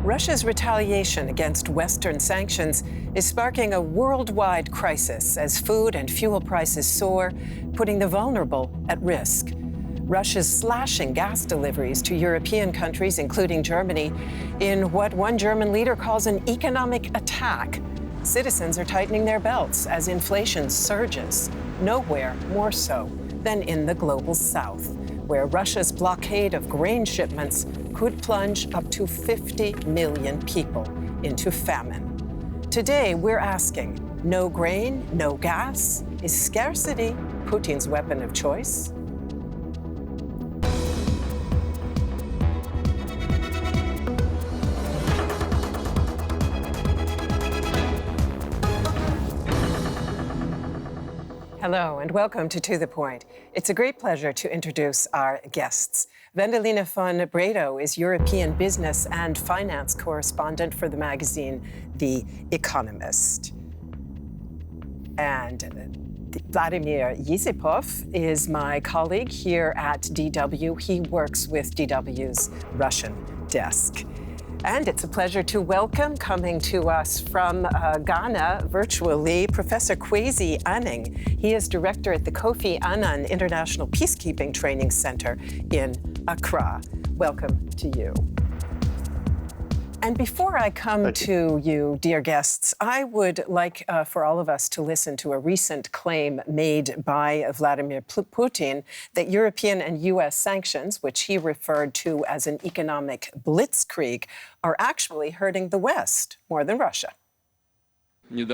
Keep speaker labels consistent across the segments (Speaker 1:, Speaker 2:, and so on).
Speaker 1: Russia's retaliation against Western sanctions is sparking a worldwide crisis as food and fuel prices soar, putting the vulnerable at risk. Russia's slashing gas deliveries to European countries, including Germany, in what one German leader calls an economic attack. Citizens are tightening their belts as inflation surges, nowhere more so than in the global south, where Russia's blockade of grain shipments could plunge up to 50 million people into famine. Today, we're asking, no grain, no gas? Is scarcity Putin's weapon of choice? Hello and welcome to The Point. It's a great pleasure to introduce our guests. Vendeline von Bredow is European business and finance correspondent for the magazine The Economist. And Vladimir Esipov is my colleague here at DW. He works with DW's Russian desk. And it's a pleasure to welcome, coming to us from Ghana virtually, Professor Kwesi Aning. He is director at the Kofi Annan International Peacekeeping Training Center in Accra. Welcome to you. And before I come to you, dear guests, I would like for all of us to listen to a recent claim made by Vladimir Putin that European and U.S. sanctions, which he referred to as an economic blitzkrieg, are actually hurting the West more than Russia.
Speaker 2: The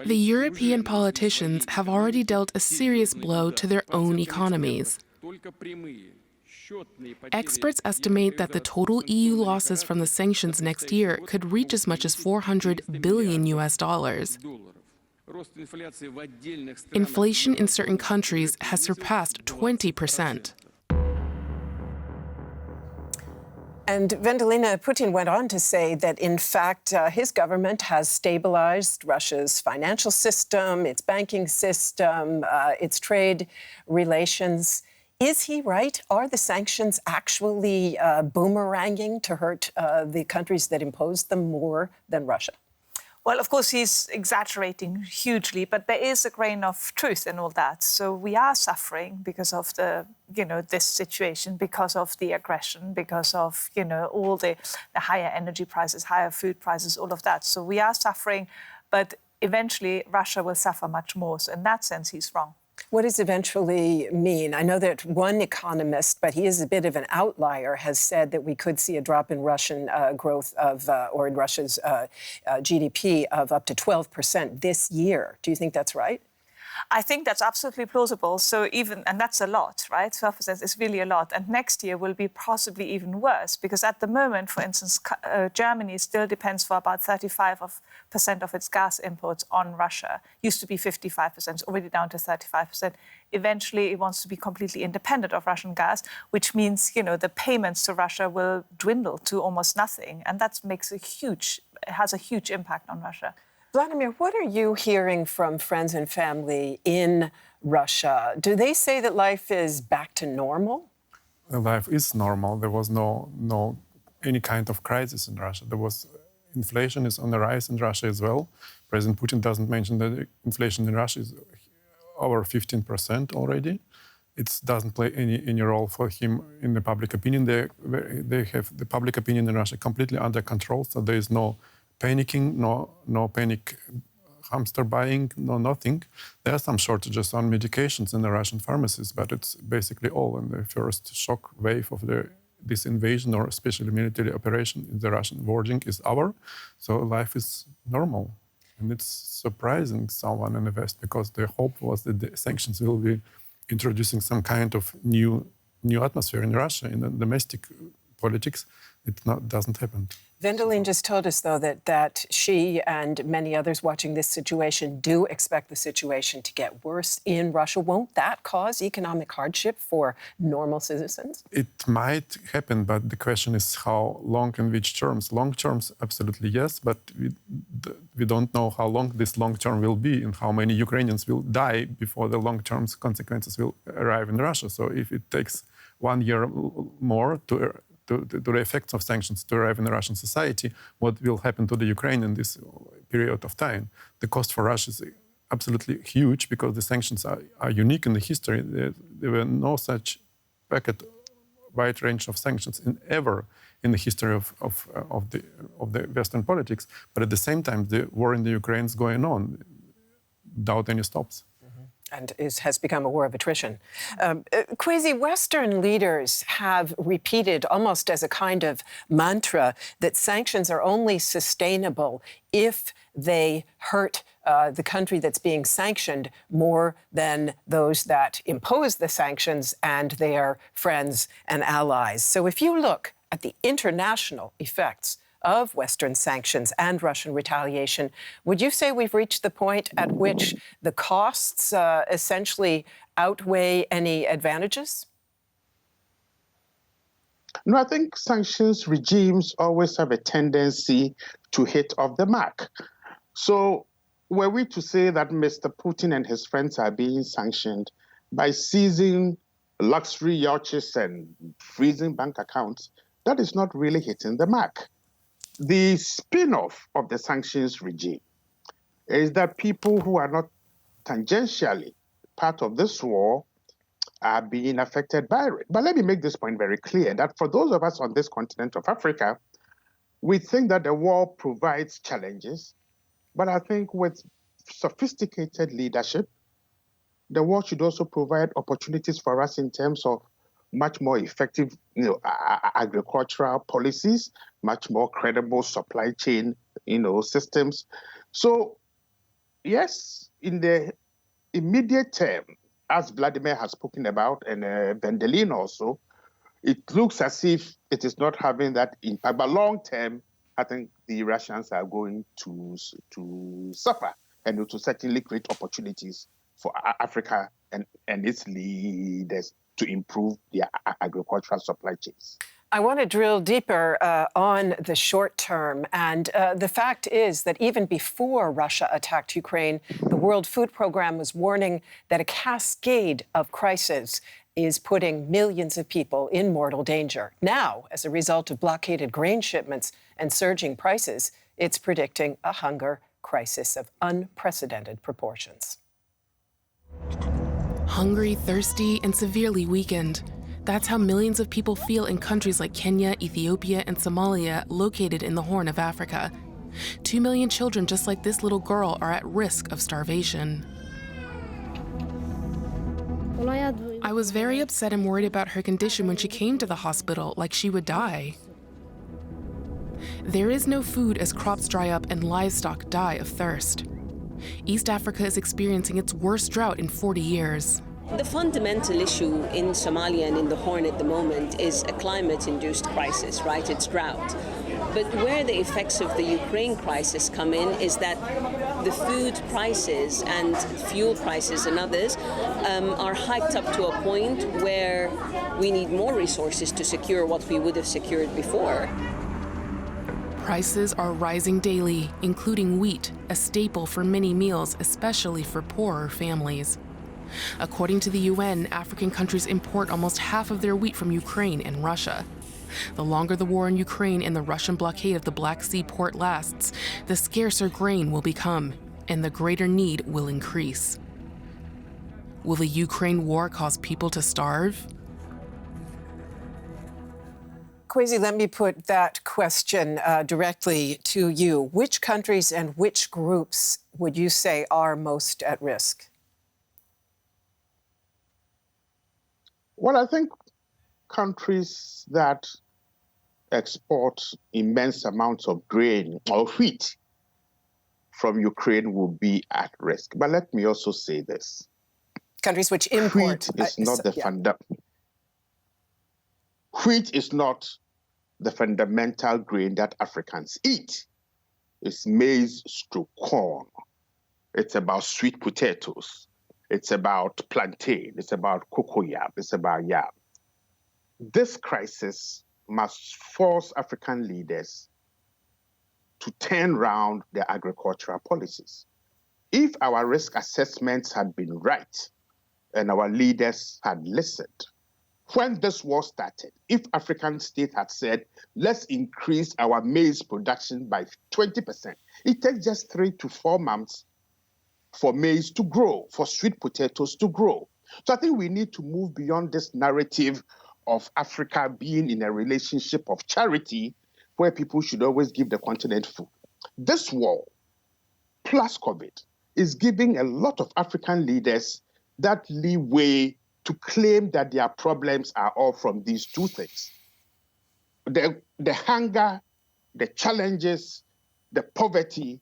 Speaker 2: European politicians have already dealt a serious blow to their own economies. Experts estimate that the total EU losses from the sanctions next year could reach as much as $400 billion. Inflation in certain countries has surpassed 20%.
Speaker 1: And Vendeline, Putin went on to say that, in fact, his government has stabilized Russia's financial system, its banking system, its trade relations. Is he right? Are the sanctions actually boomeranging to hurt the countries that imposed them more than Russia?
Speaker 3: Well, of course, he's exaggerating hugely, but there is a grain of truth in all that. So we are suffering because of this situation, because of the aggression, because of, all the higher energy prices, higher food prices, all of that. So we are suffering, but eventually Russia will suffer much more. So in that sense, he's wrong.
Speaker 1: What does eventually mean? I know that one economist, but he is a bit of an outlier, has said that we could see a drop in Russian growth or in Russia's GDP of up to 12% this year. Do you think that's right?
Speaker 3: I think that's absolutely plausible. So and that's a lot, right? 12% is really a lot. And next year will be possibly even worse, because at the moment, for instance, Germany still depends for about 35% of its gas imports on Russia. Used to be 55%, it's already down to 35%. Eventually, it wants to be completely independent of Russian gas, which means, the payments to Russia will dwindle to almost nothing. And that has a huge impact on Russia.
Speaker 1: Vladimir, what are you hearing from friends and family in Russia? Do they say that life is back to normal?
Speaker 4: Life is normal. There was no any kind of crisis in Russia. Inflation is on the rise in Russia as well. President Putin doesn't mention that inflation in Russia is over 15% already. It doesn't play any role for him in the public opinion. They have the public opinion in Russia completely under control, so there is no panicking, no panic hamster buying, no nothing. There are some shortages on medications in the Russian pharmacies, but it's basically all in the first shock wave of this invasion, or especially military operation in the Russian bordering is over. So life is normal. And it's surprising someone in the West, because the hope was that the sanctions will be introducing some kind of new atmosphere in Russia, in the domestic politics. It doesn't happen.
Speaker 1: Vendeline just told us, though, that she and many others watching this situation do expect the situation to get worse in Russia. Won't that cause economic hardship for normal citizens?
Speaker 4: It might happen, but the question is how long and which terms. Long terms, absolutely yes, but we don't know how long this long term will be and how many Ukrainians will die before the long term consequences will arrive in Russia. So if it takes 1 year more to the effects of sanctions to arrive in the Russian society, what will happen to the Ukraine in this period of time. The cost for Russia is absolutely huge because the sanctions are unique in the history. There were no such wide range of sanctions ever in the history of the Western politics. But at the same time, the war in the Ukraine is going on without any stops.
Speaker 1: And has become a war of attrition. Kwesi, Western leaders have repeated almost as a kind of mantra that sanctions are only sustainable if they hurt the country that's being sanctioned more than those that impose the sanctions and their friends and allies. So if you look at the international effects of Western sanctions and Russian retaliation, would you say we've reached the point at which the costs essentially outweigh any advantages?
Speaker 5: No, I think sanctions regimes always have a tendency to hit off the mark. So were we to say that Mr. Putin and his friends are being sanctioned by seizing luxury yachts and freezing bank accounts, that is not really hitting the mark. The spin-off of the sanctions regime is that people who are not tangentially part of this war are being affected by it. But let me make this point very clear, that for those of us on this continent of Africa, we think that the war provides challenges, but I think with sophisticated leadership, the war should also provide opportunities for us in terms of much more effective, agricultural policies, much more credible supply chain, systems. So, yes, in the immediate term, as Vladimir has spoken about, and Vendeline also, it looks as if it is not having that impact. But long term, I think the Russians are going to suffer, and to certainly create opportunities for Africa and its leaders to improve their agricultural supply chains.
Speaker 1: I want to drill deeper on the short term. And the fact is that even before Russia attacked Ukraine, the World Food Programme was warning that a cascade of crises is putting millions of people in mortal danger. Now, as a result of blockaded grain shipments and surging prices, it's predicting a hunger crisis of unprecedented proportions.
Speaker 2: Hungry, thirsty, and severely weakened. That's how millions of people feel in countries like Kenya, Ethiopia, and Somalia, located in the Horn of Africa. 2 million children just like this little girl are at risk of starvation. I was very upset and worried about her condition when she came to the hospital, like she would die. There is no food as crops dry up and livestock die of thirst. East Africa is experiencing its worst drought in 40 years.
Speaker 6: The fundamental issue in Somalia and in the Horn at the moment is a climate-induced crisis, right? It's drought. But where the effects of the Ukraine crisis come in is that the food prices and fuel prices and others are hiked up to a point where we need more resources to secure what we would have secured before.
Speaker 2: Prices are rising daily, including wheat, a staple for many meals, especially for poorer families. According to the UN, African countries import almost half of their wheat from Ukraine and Russia. The longer the war in Ukraine and the Russian blockade of the Black Sea port lasts, the scarcer grain will become, and the greater need will increase. Will the Ukraine war cause people to starve?
Speaker 1: Kwesi, let me put that question directly to you. Which countries and which groups would you say are most at risk?
Speaker 5: Well, I think countries that export immense amounts of grain or wheat from Ukraine will be at risk. But let me also say this.
Speaker 1: Countries which import.
Speaker 5: Wheat is not Wheat is not the fundamental grain that Africans eat. It's maize stroke corn. It's about sweet potatoes. It's about plantain. It's about cocoyam. It's about yam. This crisis must force African leaders to turn around their agricultural policies. If our risk assessments had been right and our leaders had listened, when this war started, if African states had said, let's increase our maize production by 20%, it takes just 3 to 4 months for maize to grow, for sweet potatoes to grow. So I think we need to move beyond this narrative of Africa being in a relationship of charity where people should always give the continent food. This war, plus COVID, is giving a lot of African leaders that leeway to claim that their problems are all from these two things. The hunger, the challenges, the poverty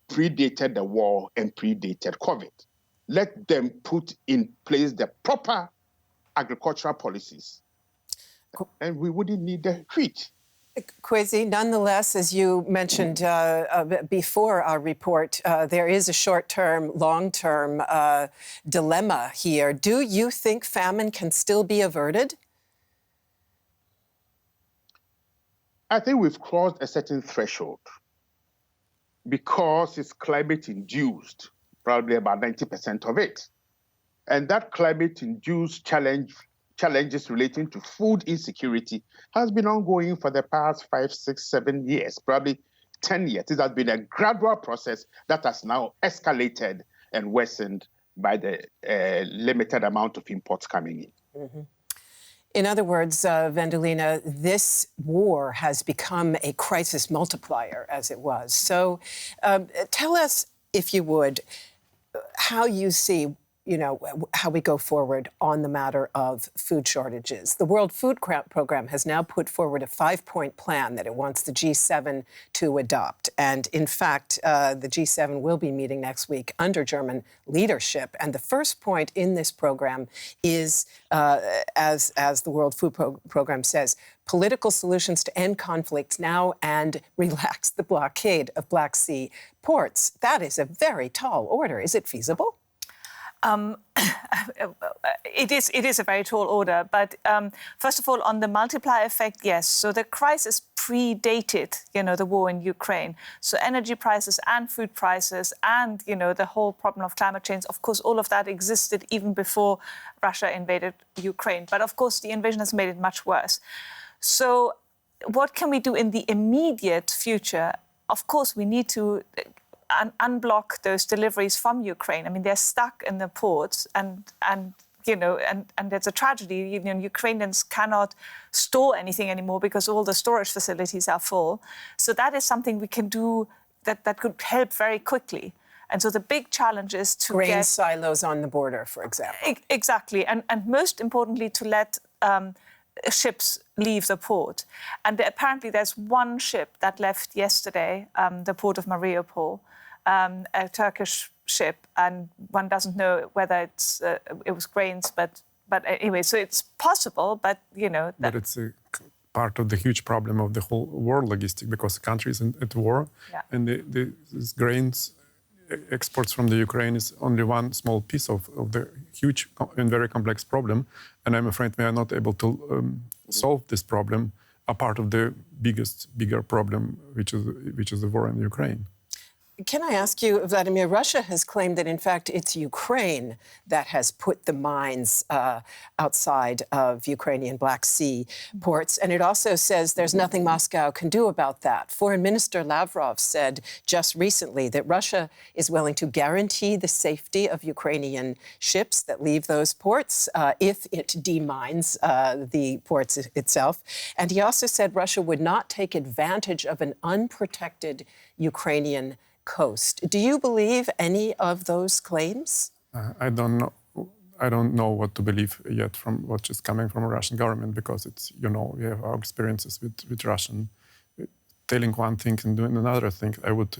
Speaker 5: predated the war and predated COVID. Let them put in place the proper agricultural policies, and we wouldn't need the wheat.
Speaker 1: Kwesi, nonetheless, as you mentioned before our report, there is a short-term, long-term dilemma here. Do you think famine can still be averted?
Speaker 5: I think we've crossed a certain threshold because it's climate-induced, probably about 90% of it. And that climate-induced challenges relating to food insecurity has been ongoing for the past 5, 6, 7 years, probably 10 years. It has been a gradual process that has now escalated and worsened by the limited amount of imports coming in.
Speaker 1: Mm-hmm. In other words, Vendeline, this war has become a crisis multiplier, as it was. So tell us, if you would, how you see how we go forward on the matter of food shortages. The World Food Program has now put forward a 5-point plan that it wants the G7 to adopt. And in fact, the G7 will be meeting next week under German leadership. And the first point in this program is, as the World Food Program says, political solutions to end conflicts now and relax the blockade of Black Sea ports. That is a very tall order. Is it feasible?
Speaker 3: It is a very tall order, but first of all, on the multiplier effect, yes. So the crisis predated, the war in Ukraine. So energy prices and food prices and, the whole problem of climate change, of course, all of that existed even before Russia invaded Ukraine. But of course, the invasion has made it much worse. So what can we do in the immediate future? Of course, we need to unblock those deliveries from Ukraine. I mean, they're stuck in the ports, and it's a tragedy. Ukrainians cannot store anything anymore because all the storage facilities are full. So that is something we can do that could help very quickly. And so the big challenge is to
Speaker 1: grain silos on the border, for example.
Speaker 3: Exactly, and most importantly, to let ships leave the port. And apparently there's one ship that left yesterday, the port of Mariupol, a Turkish ship, and one doesn't know whether it was grains, but anyway, so it's possible, but
Speaker 4: But it's a part of the huge problem of the whole world logistics, because the country is at war, and these grains exports from the Ukraine is only one small piece of the huge and very complex problem, and I'm afraid we are not able to solve this problem, a part of the bigger problem, which is the war in Ukraine.
Speaker 1: Can I ask you, Vladimir, Russia has claimed that, in fact, it's Ukraine that has put the mines outside of Ukrainian Black Sea ports. And it also says there's nothing Moscow can do about that. Foreign Minister Lavrov said just recently that Russia is willing to guarantee the safety of Ukrainian ships that leave those ports if it demines the ports itself. And he also said Russia would not take advantage of an unprotected Ukrainian coast. Do you believe any of those claims?
Speaker 4: I don't know. I don't know what to believe yet from what is coming from the Russian government, because it's, we have our experiences with Russian telling one thing and doing another thing. I would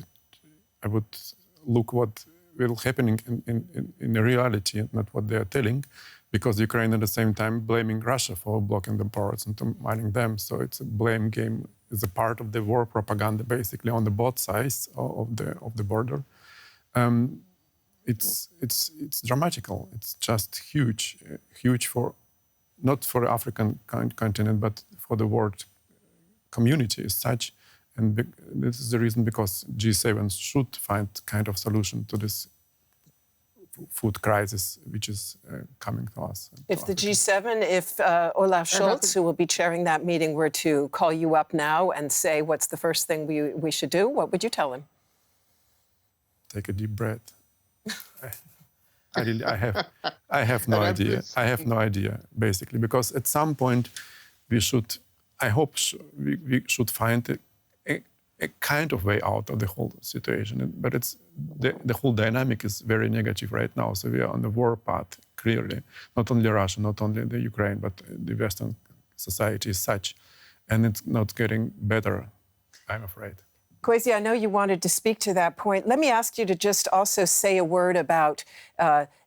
Speaker 4: look what will happen in the reality, not what they are telling, because Ukraine at the same time blaming Russia for blocking the ports and mining them. So it's a blame game. Is a part of the war propaganda, basically, on the both sides of the border. It's dramatical. It's just huge for not for the African continent, but for the world community as such. And this is the reason because G7 should find kind of solution to this food crisis which is coming to us.
Speaker 1: If the G7, if Olaf Scholz, who will be chairing that meeting, were to call you up now and say, what's the first thing we should do, what would you tell him?
Speaker 4: Take a deep breath. I have no idea. I have no idea, basically, because at some point we should, I hope we should find a kind of way out of the whole situation. But it's the whole dynamic is very negative right now. So we are on the war path, clearly. Not only Russia, not only the Ukraine, but the Western society is such. And it's not getting better, I'm afraid.
Speaker 1: Kwesi, I know you wanted to speak to that point. Let me ask you to just also say a word about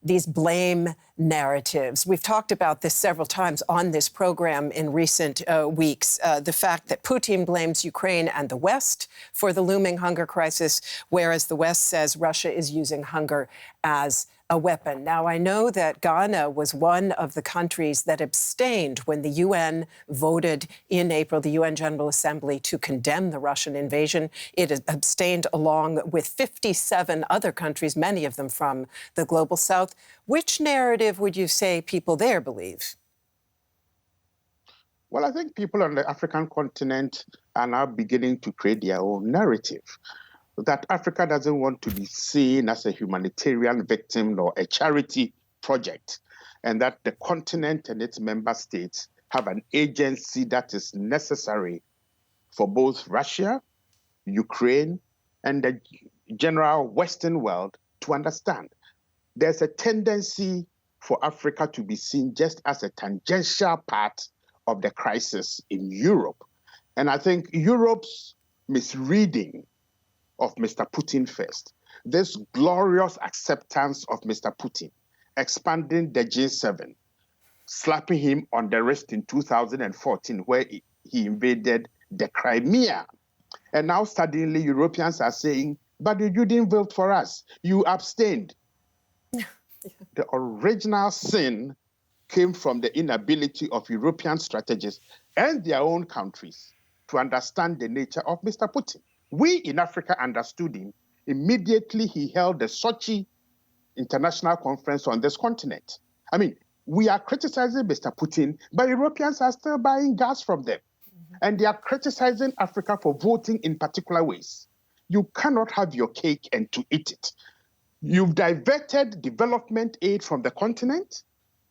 Speaker 1: these blame narratives. We've talked about this several times on this program in recent weeks. The fact that Putin blames Ukraine and the West for the looming hunger crisis, whereas the West says Russia is using hunger as a weapon. Now, I know that Ghana was one of the countries that abstained when the UN voted in April, the UN General Assembly, to condemn the Russian invasion. It abstained along with 57 other countries, many of them from the Global South. Which narrative would you say people there believe?
Speaker 5: Well, I think people on the African continent are now beginning to create their own narrative. That Africa doesn't want to be seen as a humanitarian victim or a charity project, and that the continent and its member states have an agency that is necessary for both Russia, Ukraine, and the general Western world to understand. There's a tendency for Africa to be seen just as a tangential part of the crisis in Europe. And I think Europe's misreading of Mr. Putin first, this glorious acceptance of Mr. Putin, expanding the G7, slapping him on the wrist in 2014 where he invaded the Crimea. And now suddenly Europeans are saying, but you didn't vote for us, you abstained. The original sin came from the inability of European strategists and their own countries to understand the nature of Mr. Putin. We in Africa understood him. Immediately he held the Sochi International Conference on this continent. I mean, we are criticizing Mr. Putin, but Europeans are still buying gas from them. And they are criticizing Africa for voting in particular ways. You cannot have your cake and to eat it. You've diverted development aid from the continent.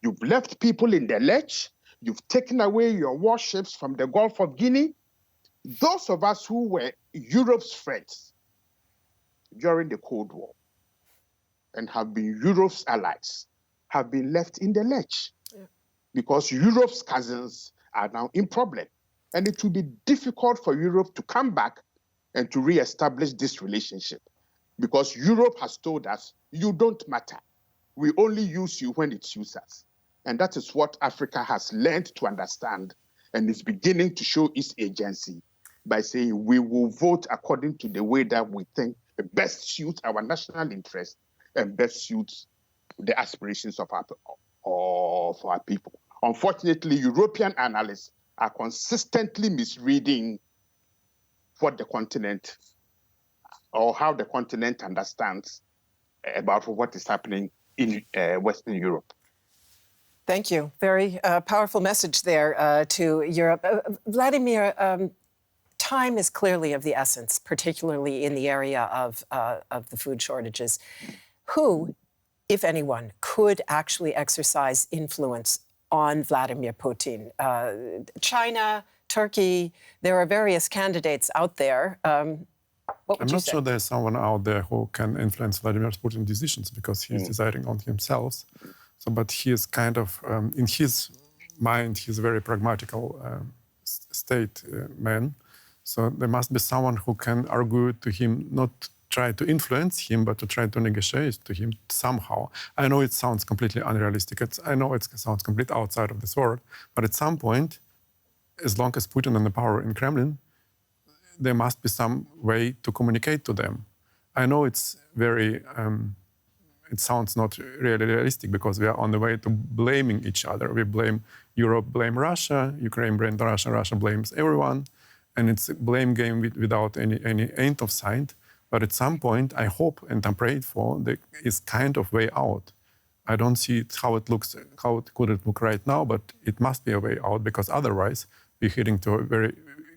Speaker 5: You've left people in the lurch. You've taken away your warships from the Gulf of Guinea. Those of us who were Europe's friends during the Cold War and have been Europe's allies have been left in the lurch because Europe's cousins are now in problem. And it will be difficult for Europe to come back and to reestablish this relationship because Europe has told us, you don't matter. We only use you when it suits us. And that is what Africa has learned to understand and is beginning to show its agency by saying we will vote according to the way that we think best suits our national interest and best suits the aspirations of our people. Unfortunately, European analysts are consistently misreading what the continent or how the continent understands about what is happening in Western Europe.
Speaker 1: Thank you. Very powerful message there to Europe. Vladimir, time is clearly of the essence, particularly in the area of the food shortages. Who, if anyone, could actually exercise influence on Vladimir Putin? China, Turkey, there are various candidates out there. What would you say?
Speaker 4: I'm not sure there's someone out there who can influence Vladimir Putin's decisions because he's deciding on himself. So, but he is kind of, in his mind, he's a very pragmatical state man. So there must be someone who can argue to him, not try to influence him, but to try to negotiate to him somehow. I know it sounds completely unrealistic. I know it sounds completely outside of this world. But at some point, as long as Putin and the power in Kremlin, there must be some way to communicate to them. I know it's very, it sounds not really realistic because we are on the way to blaming each other. We blame Europe, blame Russia, Ukraine blames Russia, Russia blames everyone. And it's a blame game without any end of sight. But at some point, I hope and I'm praying for, there is kind of way out. I don't see how it looks, how it could it look right now, but it must be a way out, because otherwise we're heading to a very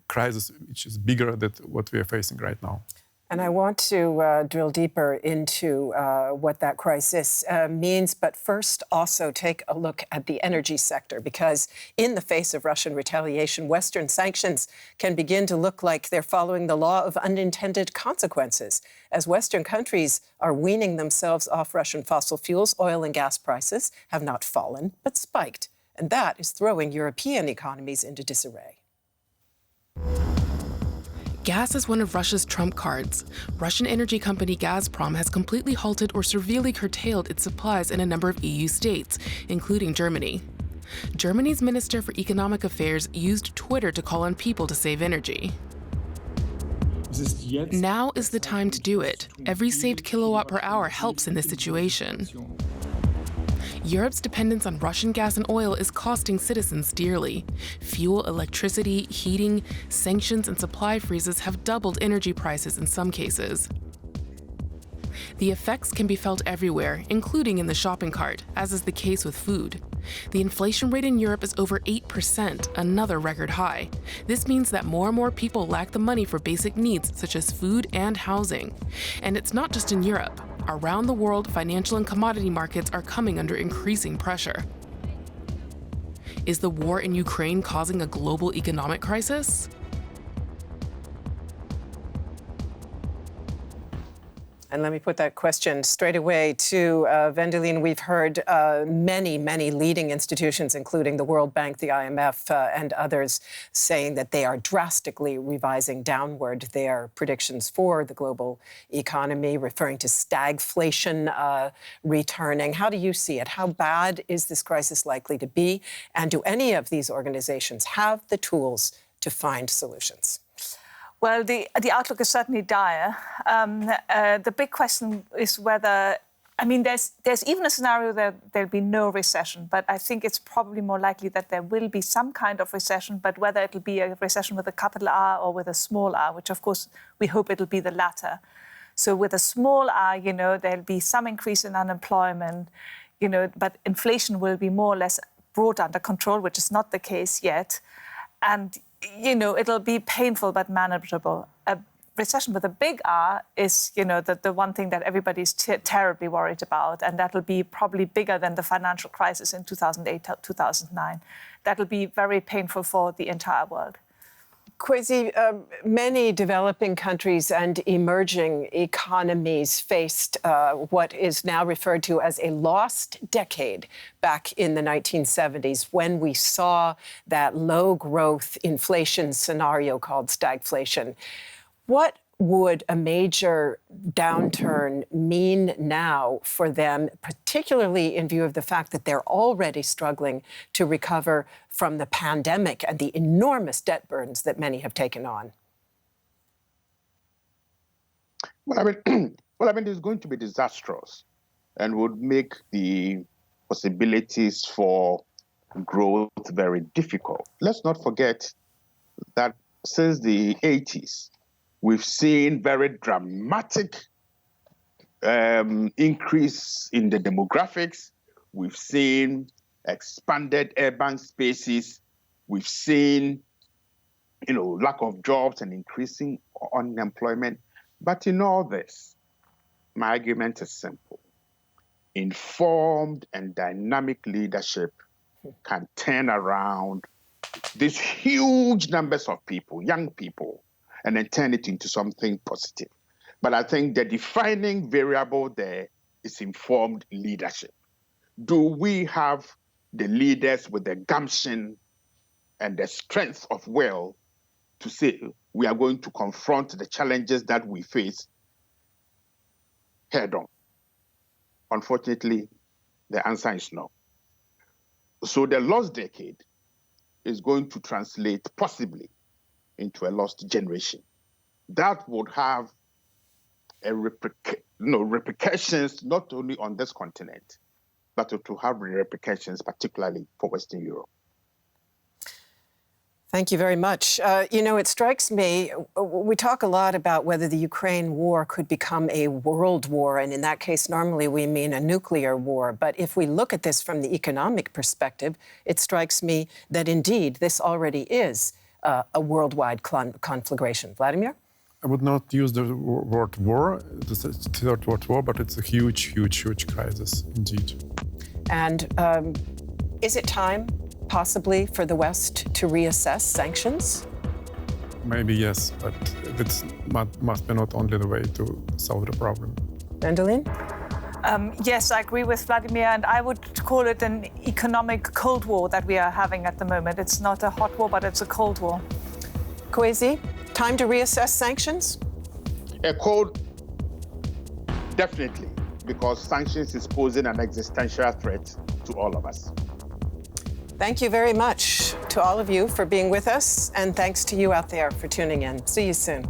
Speaker 4: crisis which is bigger than what we are facing right now.
Speaker 1: And I want to drill deeper into what that crisis means, but first also take a look at the energy sector, because in the face of Russian retaliation, Western sanctions can begin to look like they're following the law of unintended consequences. As Western countries are weaning themselves off Russian fossil fuels, oil and gas prices have not fallen, but spiked. And that is throwing European economies into disarray.
Speaker 2: Gas is one of Russia's trump cards. Russian energy company Gazprom has completely halted or severely curtailed its supplies in a number of EU states, including Germany. Germany's Minister for Economic Affairs used Twitter to call on people to save energy. Now is the time to do it. Every saved kilowatt per hour helps in this situation. Europe's dependence on Russian gas and oil is costing citizens dearly. Fuel, electricity, heating, sanctions, and supply freezes have doubled energy prices in some cases. The effects can be felt everywhere, including in the shopping cart, as is the case with food. The inflation rate in Europe is over 8%, another record high. This means that more and more people lack the money for basic needs such as food and housing. And it's not just in Europe. Around the world, financial and commodity markets are coming under increasing pressure. Is the war in Ukraine causing a global economic crisis?
Speaker 1: And let me put that question straight away to Vendeline. We've heard many leading institutions, including the World Bank, the IMF, and others, saying that they are drastically revising downward their predictions for the global economy, referring to stagflation returning. How do you see it? How bad is this crisis likely to be? And do any of these organizations have the tools to find solutions?
Speaker 3: Well, the outlook is certainly dire. The big question is whether, there's even a scenario that there'll be no recession, but I think it's probably more likely that there will be some kind of recession, but whether it'll be a recession with a capital R or with a small r, which of course we hope it'll be the latter. So with a small r, there'll be some increase in unemployment, but inflation will be more or less brought under control, which is not the case yet. And it'll be painful but manageable. A recession with a big R is, the one thing that everybody's terribly worried about, and that'll be probably bigger than the financial crisis in 2008, 2009. That'll be very painful for the entire world.
Speaker 1: Kwesi, many developing countries and emerging economies faced what is now referred to as a lost decade back in the 1970s, when we saw that low-growth inflation scenario called stagflation. What would a major downturn mean now for them, particularly in view of the fact that they're already struggling to recover from the pandemic and the enormous debt burdens that many have taken on?
Speaker 5: Well, it's going to be disastrous and would make the possibilities for growth very difficult. Let's not forget that since the 80s, we've seen very dramatic increase in the demographics. We've seen expanded urban spaces. We've seen, lack of jobs and increasing unemployment. But in all this, my argument is simple. Informed and dynamic leadership can turn around these huge numbers of people, young people, and then turn it into something positive. But I think the defining variable there is informed leadership. Do we have the leaders with the gumption and the strength of will to say we are going to confront the challenges that we face head on? Unfortunately, the answer is no. So the lost decade is going to translate possibly into a lost generation. That would have repercussions not only on this continent, but to have repercussions particularly for Western Europe.
Speaker 1: Thank you very much. It strikes me, we talk a lot about whether the Ukraine war could become a world war, and in that case, normally we mean a nuclear war. But if we look at this from the economic perspective, it strikes me that indeed this already is a worldwide conflagration. Vladimir?
Speaker 4: I would not use the word war, the Third World War, but it's a huge, huge, huge crisis indeed.
Speaker 1: And is it time, possibly, for the West to reassess sanctions?
Speaker 4: Maybe yes, but it must be not only the way to solve the problem.
Speaker 1: Vendeline?
Speaker 3: Yes, I agree with Vladimir, and I would call it an economic Cold War that we are having at the moment. It's not a hot war, but it's a Cold War.
Speaker 1: Kwesi, time to reassess sanctions?
Speaker 5: A cold, definitely, because sanctions is posing an existential threat to all of us.
Speaker 1: Thank you very much to all of you for being with us, and thanks to you out there for tuning in. See you soon.